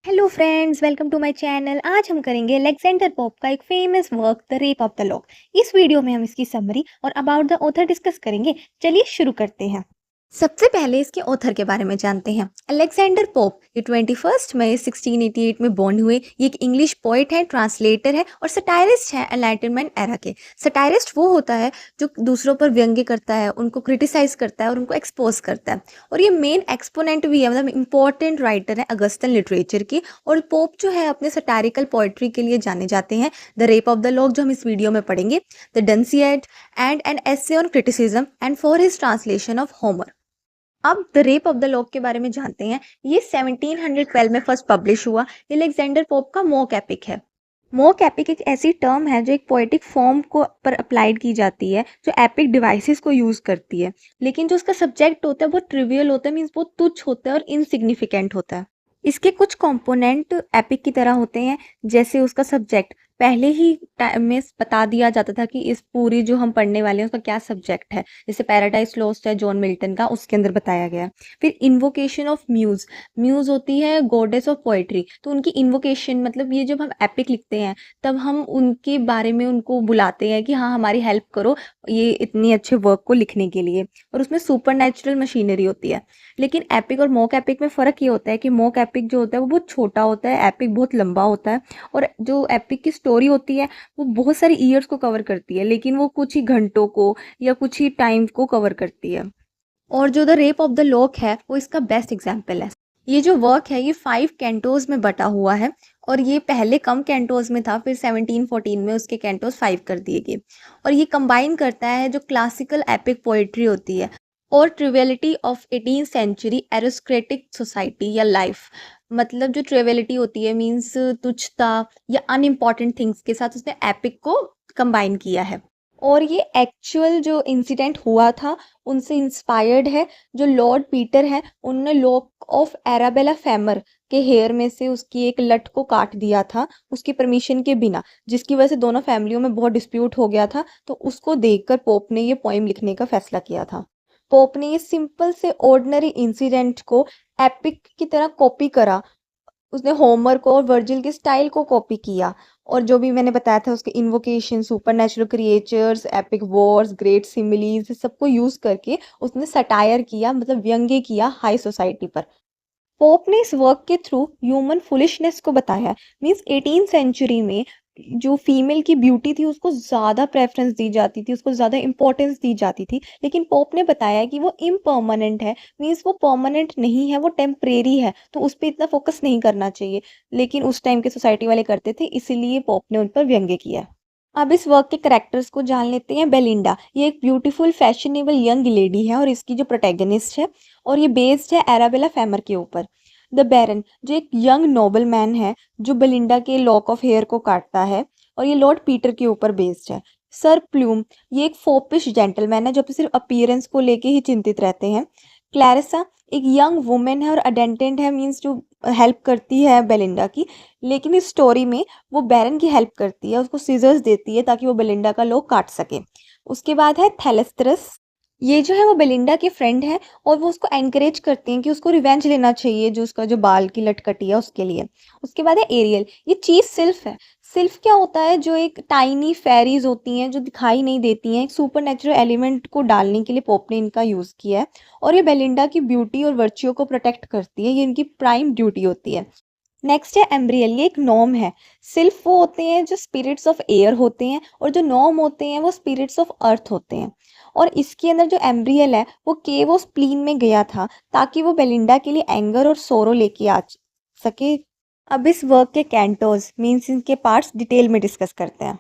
Hello friends, welcome to my channel. आज हम करेंगे अलेक्जेंडर पोप का एक famous work the rape of the lock. इस वीडियो में हम इसकी समरी और अबाउट द ऑथर डिस्कस करेंगे। चलिए शुरू करते हैं। सबसे पहले इसके ऑथर के बारे में जानते हैं। अलेक्जेंडर पोप ये 21 मई 1688 में बॉर्न हुए। ये एक इंग्लिश पोइट है, ट्रांसलेटर है और सटायरिस्ट है एनलाइटनमेंट एरा के। सटायरिस्ट वो होता है जो दूसरों पर व्यंग्य करता है, उनको क्रिटिसाइज करता है और उनको एक्सपोज करता है। और ये मेन एक्सपोनेंट भी है, मतलब इंपॉर्टेंट राइटर है अगस्टन लिटरेचर की। और पोप जो है अपने सटारिकल पोइट्री के लिए जाने जाते हैं। The rape of the lock जो हम इस वीडियो में पढ़ेंगे, the Dunciad and an essay on criticism and for his translation of Homer. अब the rape of the lock के बारे में जानते हैं। ये 1712 में फर्स्ट पब्लिश हुआ। ये अलेक्जेंडर पोप का मोक एपिक है। मोक एपिक एक ऐसी टर्म है जो एक पोएटिक फॉर्म को पर अप्लाइड की जाती है, जो एपिक डिवाइसेस को यूज करती है। लेकिन जो उसका सब्जेक्ट होता है बहुत ट्रिवियल होता है, मीन्स बहुत तुच्छ होता है और इनसिग्निफिकेंट होता है। इसके कुछ कंपोनेंट एपिक की तरह होते हैं, जैसे उसका सब्जेक्ट पहले ही टाइम में बता दिया जाता था कि इस पूरी जो हम पढ़ने वाले हैं उसका क्या सब्जेक्ट है। जैसे पैराडाइज लॉस्ट है जॉन मिल्टन का, उसके अंदर बताया गया है। फिर इन्वोकेशन ऑफ म्यूज। म्यूज होती है गॉडेस ऑफ पोएट्री, तो उनकी इन्वोकेशन मतलब ये जब हम एपिक लिखते हैं तब हम उनके बारे में उनको बुलाते हैं कि हाँ हमारी हेल्प करो ये इतनी अच्छे वर्क को लिखने के लिए। और उसमें सुपर नेचुरल मशीनरी होती है। लेकिन एपिक और मोक एपिक में फ़र्क ये होता है कि मोक एपिक जो होता है वो बहुत छोटा होता है, एपिक बहुत लंबा होता है। और जो एपिक की स्टोरी होती है वो बहुत सारी ईयर्स को कवर करती है, लेकिन वो कुछ ही घंटों को या कुछ ही टाइम को कवर करती है। और जो the rape of the lock है वो इसका बेस्ट एग्जाम्पल है। ये जो वर्क है ये 5 कैंटोज में बटा हुआ है। और ये पहले कम कैंटोज में था, फिर 1714 में उसके कैंटोज 5 कर दिए गए। और ये कंबाइन करता है जो क्लासिकल एपिक पोइट्री होती है और triviality of 18th century aristocratic society या लाइफ। मतलब जो ट्रिवियलिटी होती है मीन्स तुच्छता या अनइम्पॉर्टेंट थिंग्स के साथ उसने एपिक को कंबाइन किया है। और ये एक्चुअल जो इंसिडेंट हुआ था उनसे इंस्पायर्ड है। जो लॉर्ड पीटर है उन्होंने लॉक ऑफ एराबेला फेमर के हेयर में से उसकी एक लट को काट दिया था उसकी परमिशन के बिना, जिसकी वजह से दोनों फैमिलियों में बहुत डिस्प्यूट हो गया था। तो उसको देखकर पोप ने ये पोइम लिखने का फैसला किया था। पोप ने ये सिंपल से ऑर्डिनरी इंसिडेंट को एपिक की तरह कॉपी करा। उसने होमर को और वर्जिल के स्टाइल को कॉपी किया। और जो भी मैंने बताया था उसके invocation, supernatural creatures, epic Wars, great similes, सबको यूज करके उसने सटायर किया, मतलब व्यंग्य किया हाई सोसाइटी पर। पोप ने इस वर्क के थ्रू ह्यूमन फुलिशनेस को बताया। मीन्स 18th सेंचुरी में जो फीमेल की ब्यूटी थी उसको ज़्यादा प्रेफरेंस दी जाती थी, उसको ज़्यादा इंपॉर्टेंस दी जाती थी। लेकिन पोप ने बताया कि वो इम्परमानेंट है, मीन्स वो परमानेंट नहीं है, वो टेम्परेरी है, तो उस पर इतना फोकस नहीं करना चाहिए। लेकिन उस टाइम के सोसाइटी वाले करते थे, इसीलिए पोप ने उन पर व्यंग्य किया। अब इस वर्क के करेक्टर्स को जान लेते हैं। बेलिंडा ये एक ब्यूटीफुल फैशनेबल यंग लेडी है और इसकी जो प्रोटैगनिस्ट है, और ये बेस्ड है एराबेला फेमर के ऊपर। द बैरन जो एक यंग नोबल मैन है जो बेलिंडा के लॉक ऑफ हेयर को काटता है, और ये लॉर्ड पीटर के ऊपर बेस्ड है। सर प्लूम ये एक फोपिश जेंटलमैन है जो सिर्फ अपीयरेंस को लेके ही चिंतित रहते हैं। क्लैरिसा एक यंग वुमेन है और अटेंडेंट है, मीन्स जो हेल्प करती है बेलिंडा की। लेकिन इस स्टोरी में वो बैरन की हेल्प करती है, उसको सीजर्स देती है ताकि वो बेलिंडा का लोग काट सके। उसके बाद है थैलेस्त्रस। ये जो है वो बेलिंडा के फ्रेंड है और वो उसको एनकरेज करती हैं कि उसको रिवेंज लेना चाहिए जो उसका जो बाल की लट कटी है उसके लिए। उसके बाद है एरियल। ये चीज सिल्फ है। सिल्फ क्या होता है? जो एक टाइनी फेरीज होती हैं जो दिखाई नहीं देती हैं, एक सुपर नेचुरल एलिमेंट को डालने के लिए पोप ने इनका यूज किया है। और ये बेलिंडा की ब्यूटी और वर्च्यू को प्रोटेक्ट करती है, ये इनकी प्राइम ड्यूटी होती है। नेक्स्ट है एम्ब्रियल। ये एक नॉम है। सिल्फ वो होते हैं जो स्पिरिट्स ऑफ एयर होते हैं और जो नॉम होते हैं वो स्पिरिट्स ऑफ अर्थ होते हैं। और इसके अंदर जो एम्ब्रियल है वो केव ऑफ स्प्लीन में गया था ताकि वो बेलिंडा के लिए एंगर और सोरो लेके आ सके। अब इस वर्क के कैंटोज मीन्स इनके पार्ट्स डिटेल में डिस्कस करते हैं।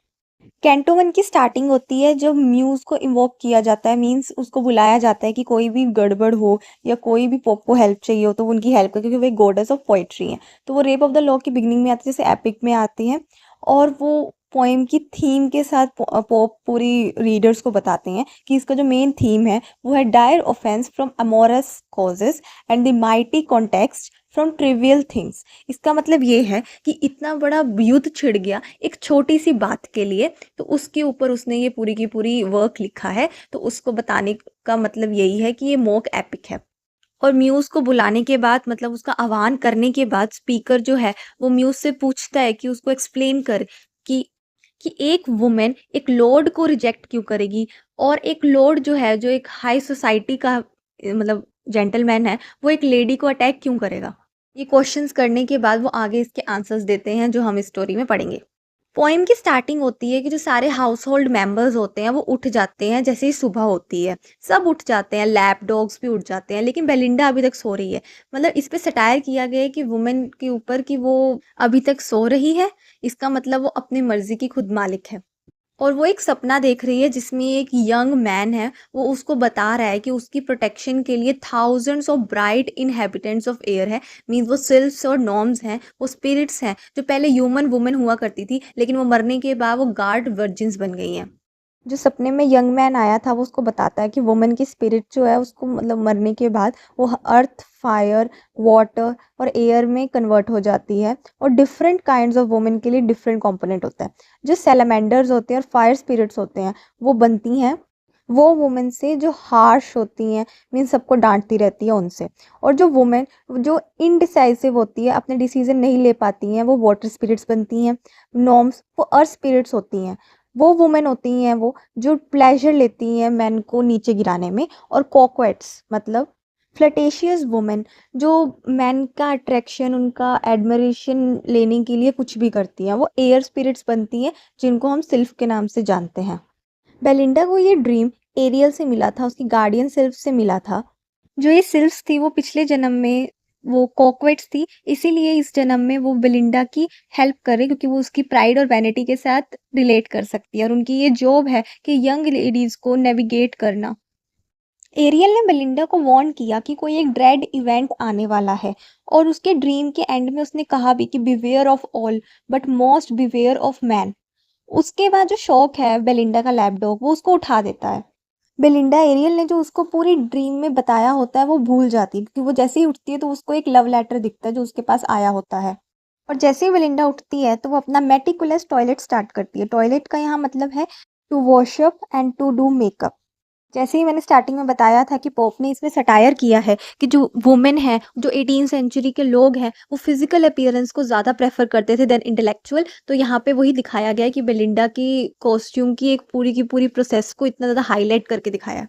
कैंटो वन की स्टार्टिंग होती है जब म्यूज को इन्वोक किया जाता है, मीन्स उसको बुलाया जाता है कि कोई भी गड़बड़ हो या कोई भी पोप को हेल्प चाहिए हो तो वो उनकी हेल्प कर, क्योंकि वो एक गॉडेस ऑफ पोइट्री है। तो वो रेप ऑफ द लॉक की बिगनिंग में आती है, जैसे एपिक में आती हैं। और वो पोएम की थीम के साथ पोप पूरी रीडर्स को बताते हैं कि इसका जो मेन थीम है वो है dire offence from amorous causes and the mighty contests from trivial things. इसका मतलब ये है कि इतना बड़ा युद्ध छिड़ गया एक छोटी सी बात के लिए, तो उसके ऊपर उसने ये पूरी की पूरी वर्क लिखा है। तो उसको बताने का मतलब यही है कि ये मोक एपिक है। और म्यूज़ को बुलाने के बाद मतलब उसका आह्वान करने के बाद स्पीकर जो है वो म्यूज़ से पूछता है कि उसको एक्सप्लेन कर कि एक वुमन एक लॉर्ड को रिजेक्ट क्यों करेगी और एक लॉर्ड जो है जो एक हाई सोसाइटी का मतलब जेंटलमैन है वो एक लेडी को अटैक क्यों करेगा। ये क्वेश्चंस करने के बाद वो आगे इसके आंसर्स देते हैं जो हम इस स्टोरी में पढ़ेंगे। पोएम की स्टार्टिंग होती है कि जो सारे हाउस होल्ड मेंबर्स होते हैं वो उठ जाते हैं जैसे ही सुबह होती है। सब उठ जाते हैं, लैप डॉग्स भी उठ जाते हैं, लेकिन बेलिंडा अभी तक सो रही है। मतलब इस पे सटायर किया गया है कि वुमेन के ऊपर कि वो अभी तक सो रही है, इसका मतलब वो अपनी मर्जी की खुद मालिक है। और वो एक सपना देख रही है जिसमें एक यंग मैन है, वो उसको बता रहा है कि उसकी प्रोटेक्शन के लिए thousands of bright inhabitants of air है। मीन्स वो सिल्फ्स और नॉर्म्स हैं, वो स्पिरिट्स हैं जो पहले ह्यूमन वुमन हुआ करती थी, लेकिन वो मरने के बाद वो गार्ड वर्जिन्स बन गई हैं। जो सपने में यंग मैन आया था वो उसको बताता है कि वुमन की स्पिरिट जो है उसको मतलब मरने के बाद वो अर्थ, फायर, वाटर और एयर में कन्वर्ट हो जाती है और डिफरेंट काइंड्स ऑफ वुमेन के लिए डिफरेंट कंपोनेंट होता है। जो सैलामेंडर्स होते हैं और फायर स्पिरिट्स होते हैं वो बनती हैं वो वुमेन से जो हार्श होती हैं, मीन सबको डांटती रहती है उनसे। और जो वुमेन जो इनडिसाइसिव होती है, अपने डिसीजन नहीं ले पाती हैं, वो वाटर स्पिरिट्स बनती हैं। नॉर्म्स वो अर्थ स्पिरिट्स होती हैं। वो वुमेन होती हैं वो जो प्लेजर लेती हैं मैन को नीचे गिराने में। और कॉक्वेट्स मतलब फ्लटेशियस वुमेन जो मैन का अट्रैक्शन, उनका एडमिरेशन लेने के लिए कुछ भी करती हैं। वो एयर स्पिरिट्स बनती हैं जिनको हम सिल्फ के नाम से जानते हैं। बेलिंडा को ये ड्रीम एरियल से मिला था, उसकी गार्डियन सिल्फ से मिला था। जो ये सिल्फ्स थी वो पिछले जन्म में वो कॉकवेट्स थी, इसीलिए इस जन्म में वो बेलिंडा की हेल्प कर रही क्योंकि वो उसकी प्राइड और वैनिटी के साथ रिलेट कर सकती है और उनकी ये जॉब है कि यंग लेडीज को नेविगेट करना। एरियल ने बेलिंडा को वार्न किया कि कोई एक ड्रेड इवेंट आने वाला है और उसके ड्रीम के एंड में उसने कहा भी कि beware of all but most beware of man. उसके बाद जो शौक है बेलिंडा का लैपडॉग वो उसको उठा देता है। बेलिंडा एरियल ने जो उसको पूरी ड्रीम में बताया होता है वो भूल जाती है क्योंकि वो जैसे ही उठती है तो उसको एक लव लेटर दिखता है जो उसके पास आया होता है। और जैसे ही बेलिंडा उठती है तो वो अपना मेटिकुलस टॉयलेट स्टार्ट करती है। टॉयलेट का यहाँ मतलब है to wash up and to do makeup. जैसे ही मैंने स्टार्टिंग में बताया था कि पोप ने इसमें सटायर किया है कि जो वुमेन है, जो 18 सेंचुरी के लोग हैं, वो फिजिकल अपीयरेंस को ज़्यादा प्रेफर करते थे देन इंटेलेक्चुअल। तो यहाँ पे वही दिखाया गया है कि बेलिंडा की कॉस्ट्यूम की एक पूरी की पूरी प्रोसेस को इतना ज़्यादा हाईलाइट करके दिखाया।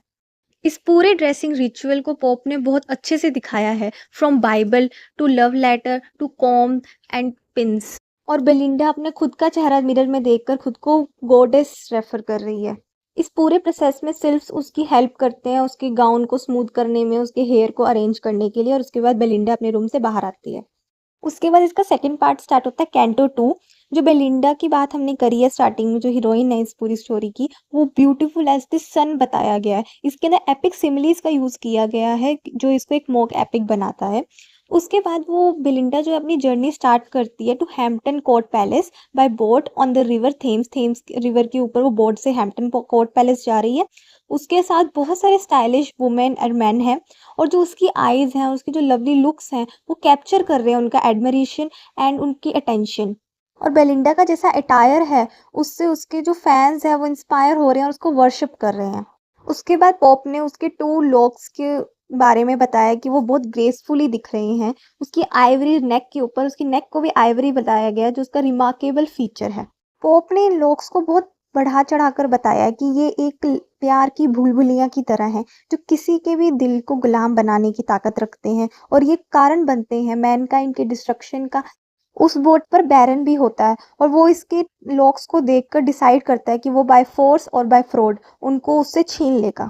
इस पूरे ड्रेसिंग रिचुअल को पोप ने बहुत अच्छे से दिखाया है, from Bible to love letter to comb and pins. और बेलिंडा अपने खुद का चेहरा मिरर में देखकर खुद को गॉडेस रेफर कर रही है। इस पूरे प्रोसेस में सिल्फ्स उसकी हेल्प करते हैं उसके गाउन को स्मूथ करने में, उसके हेयर को अरेंज करने के लिए, और उसके बाद बेलिंडा अपने रूम से बाहर आती है। उसके बाद इसका सेकंड पार्ट स्टार्ट होता है कैंटो 2। जो बेलिंडा की बात हमने करी है स्टार्टिंग में, जो हीरोइन है इस पूरी स्टोरी की, वो ब्यूटीफुल एज द सन बताया गया है। इसके अंदर एपिक सिमिलीज का यूज किया गया है जो इसको एक मोक एपिक बनाता है। उसके बाद वो बेलिंडा जो है अपनी जर्नी स्टार्ट करती है to Hampton Court Palace by boat on the river Thames. Thames river के ऊपर वो बोट से हैम्पटन कोर्ट पैलेस जा रही है। उसके साथ बहुत सारे स्टाइलिश वुमेन और मैन हैं और जो उसकी आईज हैं, उसकी जो लवली लुक्स हैं, वो कैप्चर कर रहे हैं उनका एडमिरेशन एंड उनकी अटेंशन। और बेलिंडा का जैसा अटायर है उससे उसके जो फैंस हैं वो इंस्पायर हो रहे हैं और उसको वर्शिप कर रहे हैं। उसके बाद पॉप ने उसके 2 लॉक्स के बारे में बताया कि वो बहुत ग्रेसफुली दिख रहे हैं। उसकी आइवरी नेक के ऊपर, उसकी नेक को भी आइवरी बताया गया है जो उसका रिमार्केबल फीचर है। पॉप ने इन लॉक्स को बहुत बढ़ा चढ़ाकर बताया कि ये एक प्यार की भूलभुलैया की तरह हैं जो किसी के भी दिल को गुलाम बनाने की ताकत रखते हैं और ये कारण बनते हैं मैनकाइंड के डिस्ट्रक्शन का। उस बोट पर बैरन भी होता है और वो इसके लॉक्स को देखकर डिसाइड करता है कि वो बाय फोर्स और बाय फ्रॉड उनको उससे छीन लेगा।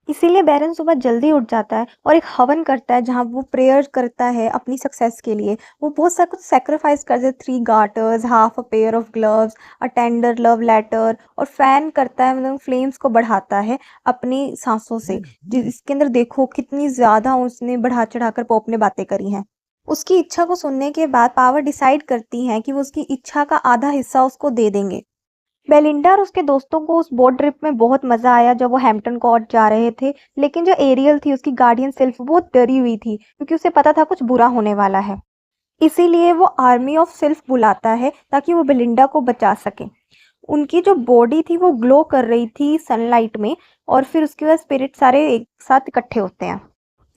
इसीलिए बैरन सुबह जल्दी उठ जाता है और एक हवन करता है जहाँ वो प्रेयर करता है अपनी सक्सेस के लिए। वो बहुत सा कुछ सेक्रीफाइस करता है, 3 garters, half a pair of gloves, a tender love letter, और फैन करता है, मतलब फ्लेम्स को बढ़ाता है अपनी सांसों से। इसके अंदर देखो कितनी ज़्यादा उसने बढ़ा चढ़ाकर पोप ने बातें करी हैं। उसकी इच्छा को सुनने के बाद पावर डिसाइड करती है कि वो उसकी इच्छा का आधा हिस्सा उसको दे देंगे। बेलिंडा और उसके दोस्तों को उस बोट ट्रिप में बहुत मजा आया जब वो हैम्पटन कोर्ट जा रहे थे, लेकिन जो एरियल थी उसकी गार्डियन सिल्फ बहुत डरी हुई थी क्योंकि उसे पता था कुछ बुरा होने वाला है। इसीलिए वो आर्मी ऑफ सिल्फ बुलाता है ताकि वो बेलिंडा को बचा सके। उनकी जो बॉडी थी वो ग्लो कर रही थी सनलाइट में और फिर उसके बाद स्पिरिट सारे एक साथ इकट्ठे होते हैं।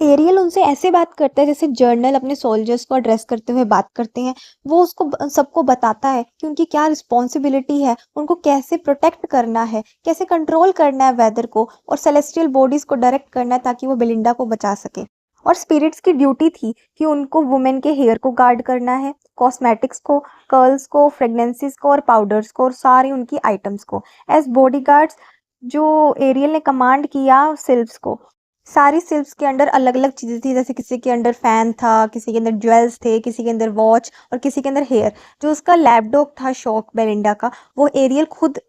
एरियल उनसे ऐसे बात करता है जैसे जर्नल अपने सोल्जर्स को एड्रेस करते हुए बात करते हैं। वो उसको सबको बताता है कि उनकी क्या रिस्पॉन्सिबिलिटी है, उनको कैसे प्रोटेक्ट करना है, कैसे कंट्रोल करना है वेदर को और सेलेस्टियल बॉडीज को डायरेक्ट करना है ताकि वो बेलिंडा को बचा सके। और स्पिरिट्स की ड्यूटी थी कि उनको वुमेन के हेयर को गार्ड करना है, कॉस्मेटिक्स को, कर्ल्स को, फ्रेगनेंसेस को और पाउडर्स को और सारी उनकी आइटम्स को एज बॉडीगार्ड्स। जो एरियल ने कमांड किया सिल्व्स को, सारी सिल्व्स के अंडर अलग अलग चीज़ें थी, जैसे किसी के अंडर फैन था, किसी के अंदर ज्वेल्स थे, किसी के अंदर वॉच और किसी के अंदर हेयर। जो उसका लैपडॉग था शॉक बेलिंडा का, वो एरियल खुद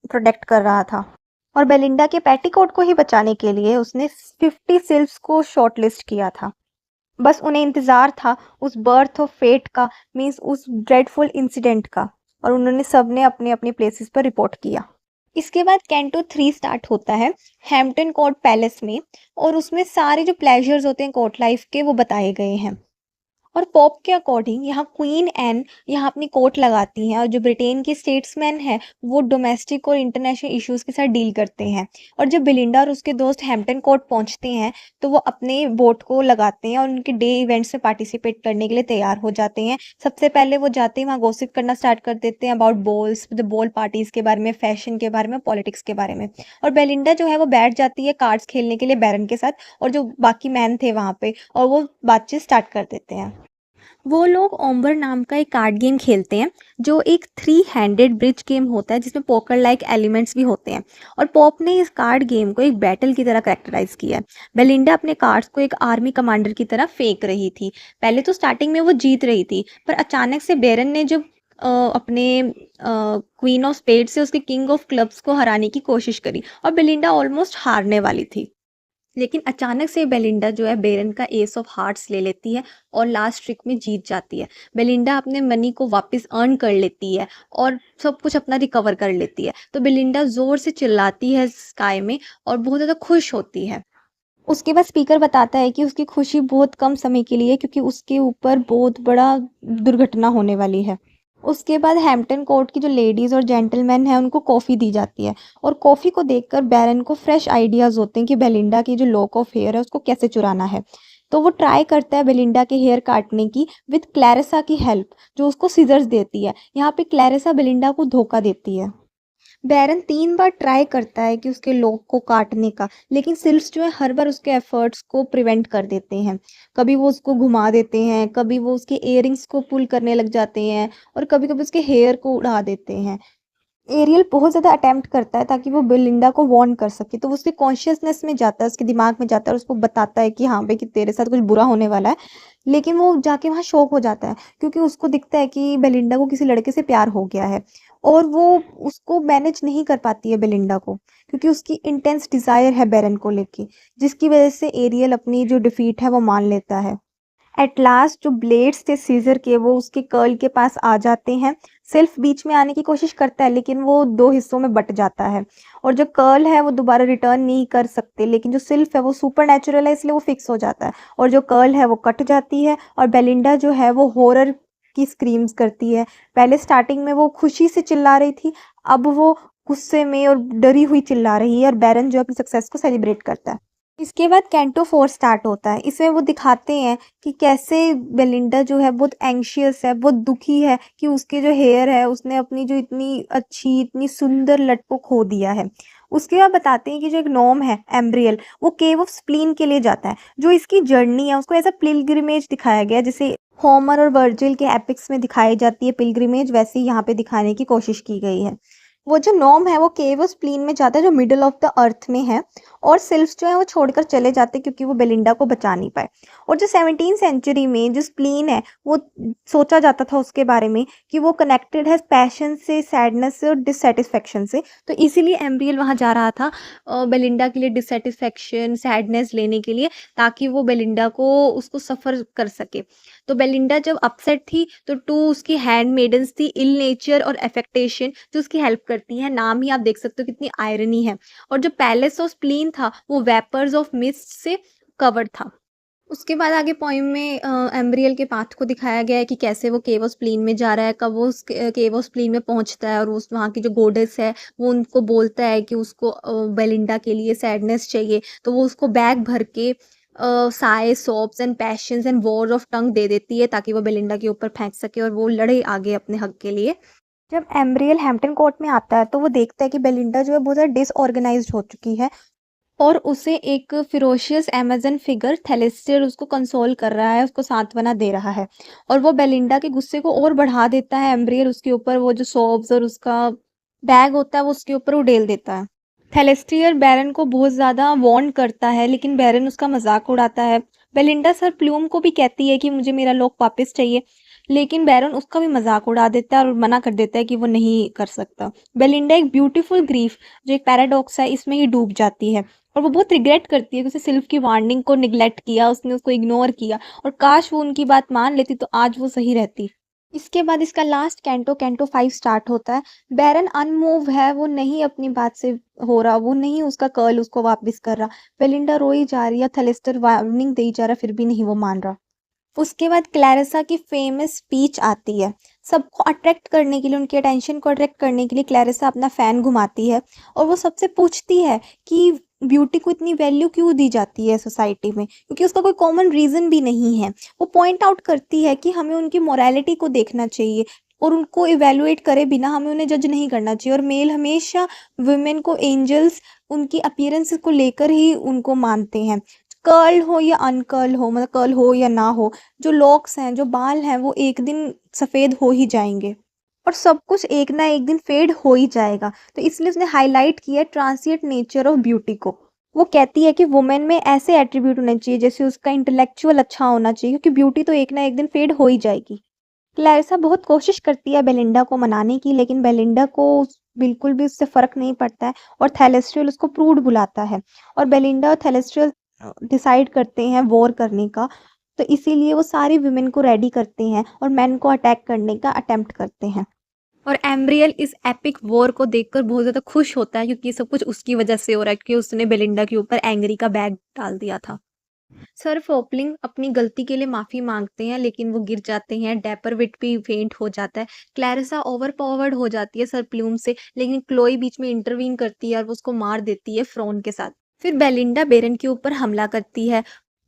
प्रोटेक्ट कर रहा था। और बेलिंडा के पेटीकोट को ही बचाने के लिए उसने 50 सिल्व्स को शॉर्टलिस्ट किया था। बस उन्हें इंतजार था उस बर्थ ऑफ फेट का, मीन्स उस ड्रेडफुल इंसिडेंट का, और उन्होंने सबने अपने अपने प्लेसेस पर रिपोर्ट किया। इसके बाद कैंटो 3 स्टार्ट होता है हैम्पटन कोर्ट पैलेस में, और उसमें सारे जो प्लेजर्स होते हैं कोर्ट लाइफ के वो बताए गए हैं। और पॉप के अकॉर्डिंग यहाँ क्वीन एन यहाँ अपनी कोर्ट लगाती हैं, और जो ब्रिटेन के स्टेट्समैन हैं वो डोमेस्टिक और इंटरनेशनल इश्यूज के साथ डील करते हैं। और जब बिलिंडा और उसके दोस्त हैम्पटन कोर्ट पहुंचते हैं तो वो अपने बोट को लगाते हैं और उनके डे इवेंट्स में पार्टिसिपेट करने के लिए तैयार हो जाते हैं। सबसे पहले वो जाते हैं वहाँ गॉसिप करना स्टार्ट कर देते हैं about balls, the ball parties के बारे में, फैशन के बारे में, पॉलिटिक्स के बारे में। और बेलिंडा जो है वो बैठ जाती है कार्ड्स खेलने के लिए बैरन के साथ, और जो बाकी मैन थे वहाँ पे, और वो बातचीत स्टार्ट कर देते हैं। वो लोग ओम्बर नाम का एक कार्ड गेम खेलते हैं जो एक 3 हैंडेड ब्रिज गेम होता है जिसमें पोकर लाइक एलिमेंट्स भी होते हैं। और पॉप ने इस कार्ड गेम को एक बैटल की तरह कैरेक्टराइज किया है। बेलिंडा अपने कार्ड्स को एक आर्मी कमांडर की तरह फेंक रही थी। पहले तो स्टार्टिंग में वो जीत रही थी, पर अचानक से बेरन ने जब अपने क्वीन ऑफ स्पेड से उसके किंग ऑफ क्लब्स को हराने की कोशिश करी, और बेलिंडा ऑलमोस्ट हारने वाली थी। लेकिन अचानक से बेलिंडा जो है बेरन का एस ऑफ हार्ट्स ले लेती है और लास्ट ट्रिक में जीत जाती है। बेलिंडा अपने मनी को वापस अर्न कर लेती है और सब कुछ अपना रिकवर कर लेती है। तो बेलिंडा जोर से चिल्लाती है स्काई में और बहुत ज़्यादा खुश होती है। उसके बाद स्पीकर बताता है कि उसकी खुशी बहुत कम समय के लिए है क्योंकि उसके ऊपर बहुत बड़ा दुर्घटना होने वाली है। उसके बाद हैम्पटन कोर्ट की जो लेडीज़ और जेंटलमैन हैं उनको कॉफ़ी दी जाती है, और कॉफ़ी को देखकर बैरन को फ्रेश आइडियाज़ होते हैं कि बेलिंडा की जो लॉक ऑफ हेयर है उसको कैसे चुराना है। तो वो ट्राई करता है बेलिंडा के हेयर काटने की विद क्लैरिसा की हेल्प, जो उसको सीजर्स देती है। यहाँ पे क्लैरिसा बेलिंडा को धोखा देती है। बैरन 3 बार ट्राई करता है कि उसके लॉक को काटने का, लेकिन सिल्स जो है हर बार उसके एफर्ट्स को प्रिवेंट कर देते हैं। कभी वो उसको घुमा देते हैं, कभी वो उसके इयररिंग्स को पुल करने लग जाते हैं, और कभी-कभी उसके हेयर को उड़ा देते हैं। एरियल बहुत ज़्यादा अटेम्प्ट करता है ताकि वो बेलिंडा को वार्न कर सके, तो वो उसके कॉन्शियसनेस में जाता है, उसके दिमाग में जाता है और उसको बताता है कि हाँ भाई कि तेरे साथ कुछ बुरा होने वाला है। लेकिन वो जाके वहाँ शॉक हो जाता है क्योंकि उसको दिखता है कि बेलिंडा को किसी लड़के से प्यार हो गया है, और वो उसको मैनेज नहीं कर पाती है बेलिंडा को, क्योंकि उसकी इंटेंस डिज़ायर है बैरन को लेके, जिसकी वजह से एरियल अपनी जो डिफीट है वो मान लेता है। एट लास्ट जो ब्लेड्स थे सीजर के वो उसके कर्ल के पास आ जाते हैं। सिल्फ बीच में आने की कोशिश करता है लेकिन वो 2 हिस्सों में बट जाता है, और जो कर्ल है वो दोबारा रिटर्न नहीं कर सकते, लेकिन जो सिल्फ है वो सुपर नेचुरल है इसलिए वो फिक्स हो जाता है, और जो कर्ल है वो कट जाती है। और बेलिंडा जो है वो हॉरर की स्क्रीम्स करती है। पहले स्टार्टिंग में वो खुशी से चिल्ला रही थी, अब वो गुस्से में और डरी हुई चिल्ला रही है, और बैरन जो अपनी सक्सेस को सेलिब्रेट करता है। इसके बाद कैंटो 4 स्टार्ट होता है। इसमें वो दिखाते हैं कि कैसे बेलिंडा जो है बहुत एंग्शियस है, बहुत दुखी है कि उसके जो हेयर है उसने अपनी जो इतनी अच्छी, इतनी सुंदर लट को खो दिया है। उसके बाद बताते हैं कि जो एक नॉम है एम्ब्रियल, वो केव ऑफ स्प्लीन के लिए जाता है। जो इसकी जर्नी है उसको एज अ पिलग्रिमेज दिखाया गया है, जैसे होमर और वर्जिल के एपिक्स में दिखाई जाती है पिलग्रिमेज, वैसे ही यहाँ पे दिखाने की कोशिश की गई है। वो जो नॉम है वो केव ऑफ स्प्लीन में जाता है जो मिडल ऑफ द अर्थ में है, और सिल्व्स जो है वो छोड़कर चले जाते हैं क्योंकि वो बेलिंडा को बचा नहीं पाए। और जो 17th सेंचुरी में जो स्प्लीन है वो सोचा जाता था उसके बारे में कि वो कनेक्टेड है पैशन से, सैडनेस से और डिससेटिस्फेक्शन से, तो इसीलिए एम्ब्रियल वहाँ जा रहा था बेलिंडा के लिए डिससेटिस्फेक्शन, सैडनेस लेने के लिए, ताकि वो बेलिंडा को उसको सफ़र कर सके। तो बेलिंडा जब अपसेट थी तो 2 उसकी हैंड मेडन्स थी, इल नेचर और एफेक्टेशन, जो उसकी हेल्प करती हैं। नाम ही आप देख सकते हो कितनी आयरनी है। और जो पैलेस ऑफ स्प्लीन था वो वेपर्स ऑफ मिस्ट से कवर्ड था। उसके बाद आगे पोएम में एम्ब्रियल के पाथ को दिखाया गया है कि कैसे वो केव ऑफ स्प्लीन में जा रहा है, कब वो उस केव ऑफ स्प्लीन में पहुंचता है, और उस वहाँ की जो गोडेस है वो उनको बोलता है कि उसको बेलिंडा के लिए सैडनेस चाहिए, तो वो उसको बैग भर के sighs, sobs and passions and wars of tongue दे देती है ताकि वो बेलिंडा के ऊपर फेंक सके और वो लड़े आगे अपने हक के लिए। जब एम्ब्रियल हैम्पटन कोर्ट में आता है तो वो देखता है कि बेलिंडा जो है बहुत ज़्यादा डिसऑर्गेनाइज्ड हो चुकी है और उसे एक फिरोशियस अमेज़न फिगर थेलेस्टियर उसको कंसोल कर रहा है, उसको सांत्वना दे रहा है और वो बेलिंडा के गुस्से को और बढ़ा देता है। एम्ब्रियल उसके ऊपर वो जो सोप्स और उसका बैग होता है वो उसके ऊपर उड़ेल देता है। थेलेस्टियर बैरन को बहुत ज़्यादा वार्न करता है लेकिन बैरन उसका मजाक उड़ाता है। बेलिंडा सर प्लूम को भी कहती है कि मुझे मेरा लॉक वापस चाहिए, लेकिन बैरन उसका भी मजाक उड़ा देता है और मना कर देता है कि वो नहीं कर सकता। बेलिंडा एक ब्यूटीफुल ग्रीफ जो एक पैराडॉक्स है इसमें ही डूब जाती है और वो बहुत रिग्रेट करती है कि उसे सिल्फ की वार्निंग को निगलेक्ट किया, उसने उसको इग्नोर किया और काश वो उनकी बात मान लेती तो आज वो सही रहती। इसके बाद इसका लास्ट कैंटो कैंटो 5 स्टार्ट होता है। बैरन अनमूव है, वो नहीं अपनी बात से हो रहा, वो नहीं उसका कर्ल उसको वापस कर रहा। बेलिंडा रोई जा रही है, थेलेस्टर वार्निंग दे जा रहा, फिर भी नहीं वो मान रहा। उसके बाद क्लैरिसा की फेमस स्पीच आती है। सबको अट्रैक्ट करने के लिए, उनके अटेंशन को अट्रैक्ट करने के लिए क्लैरिसा अपना फ़ैन घुमाती है और वो सबसे पूछती है कि ब्यूटी को इतनी वैल्यू क्यों दी जाती है सोसाइटी में, क्योंकि उसका कोई कॉमन रीज़न भी नहीं है। वो पॉइंट आउट करती है कि हमें उनकी मोरालिटी को देखना चाहिए और उनको इवैल्यूएट करे बिना हमें उन्हें जज नहीं करना चाहिए और मेल हमेशा वुमेन को एंजल्स उनकी अपीयरेंस को लेकर ही उनको मानते हैं। कर्ल हो या अनकर्ल हो, मतलब कर्ल हो या ना हो, जो लॉक्स हैं, जो बाल हैं, वो एक दिन सफ़ेद हो ही जाएंगे और सब कुछ एक ना एक दिन फेड हो ही जाएगा। तो इसलिए उसने हाईलाइट किया ट्रांसिएंट नेचर ऑफ ब्यूटी को। वो कहती है कि वुमेन में ऐसे एट्रीब्यूट होने चाहिए जैसे उसका इंटेलेक्चुअल अच्छा होना चाहिए, क्योंकि ब्यूटी तो एक ना एक दिन फेड हो ही जाएगी। क्लैरिसा बहुत कोशिश करती है बेलिंडा को मनाने की, लेकिन बेलिंडा को बिल्कुल भी उससे फ़र्क नहीं पड़ता है और थेलेस्ट्रियल उसको प्रूड बुलाता है और बेलिंडा और थेलेस्ट्रियल डिसाइड करते हैं वॉर करने का। तो इसीलिए वो सारी वुमेन को रेडी करते हैं और मैन को अटैक करने का अटेम्प्ट करते हैं और एम्ब्रियल इस एपिक वॉर को देखकर बहुत ज़्यादा खुश होता है क्योंकि ये सब कुछ उसकी वजह से हो रहा है, क्योंकि उसने बेलिंडा के ऊपर एंग्री का बैग डाल दिया था। सर फोपलिंग अपनी गलती के लिए माफ़ी मांगते हैं लेकिन वो गिर जाते हैं। डेपरविट भी फेंट हो जाता है। क्लैरिसा ओवर पावर्ड हो जाती है सर प्लूम से, लेकिन क्लोई बीच में इंटरवीन करती है और वो उसको मार देती है फ्रॉन के साथ। फिर बेलिंडा बेरन के ऊपर हमला करती है।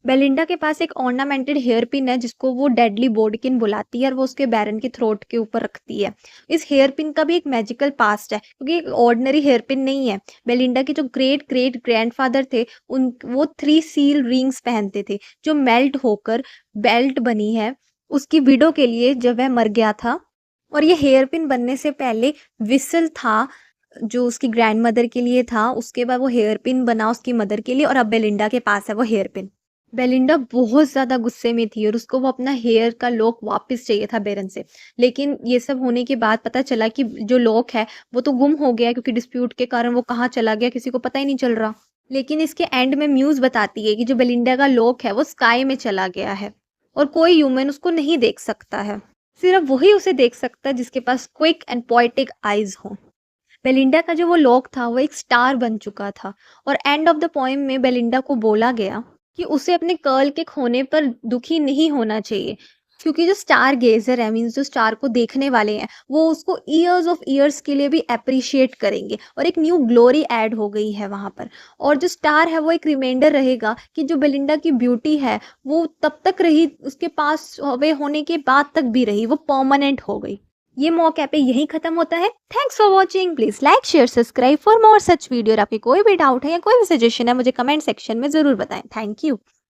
बेलिंडा के पास एक ऑर्नामेंटेड हेयर पिन है जिसको वो डेडली बोडकिन बुलाती है और वो उसके बैरन के थ्रोट के ऊपर रखती है। इस हेयर पिन का भी एक मैजिकल पास्ट है क्योंकि एक ऑर्डिनरी हेयर पिन नहीं है। बेलिंडा के जो ग्रेट ग्रेट ग्रैंडफादर थे उन वो 3 सील रिंग्स पहनते थे जो मेल्ट होकर बेल्ट बनी है उसकी विडो के लिए जब वह मर गया था। और ये हेयर पिन बनने से पहले विसल था जो उसकी ग्रैंड मदर के लिए था, उसके बाद वो हेयर पिन बना उसकी मदर के लिए और अब बेलिंडा के पास है वो हेयर पिन। बेलिंडा बहुत ज़्यादा गुस्से में थी और उसको वो अपना हेयर का लॉक वापस चाहिए था बेरन से। लेकिन ये सब होने के बाद पता चला कि जो लॉक है वो तो गुम हो गया क्योंकि डिस्प्यूट के कारण वो कहाँ चला गया किसी को पता ही नहीं चल रहा। लेकिन इसके एंड में म्यूज़ बताती है कि जो बेलिंडा का लॉक है वो स्काई में चला गया है और कोई ह्यूमन उसको नहीं देख सकता है। सिर्फ वही उसे देख सकता है जिसके पास क्विक एंड पोएटिक आइज़ हों। बेलिंडा का जो वो लॉक था वो एक स्टार बन चुका था और एंड ऑफ द पोएम में बेलिंडा को बोला गया कि उसे अपने कर्ल के खोने पर दुखी नहीं होना चाहिए, क्योंकि जो स्टार गेजर है मीन्स जो स्टार को देखने वाले हैं वो उसको ईयर्स ऑफ ईयर्स के लिए भी अप्रिशिएट करेंगे और एक न्यू ग्लोरी ऐड हो गई है वहाँ पर। और जो स्टार है वो एक रिमाइंडर रहेगा कि जो बेलिंडा की ब्यूटी है वो तब तक रही, उसके पास वे होने के बाद तक भी रही, वो परमानेंट हो गई। ये मौके पे यही खत्म होता है। Thanks for watching. Please like share subscribe for more such video. और आपके कोई भी डाउट है या कोई भी सजेशन है मुझे कमेंट सेक्शन में जरूर बताएं। Thank you.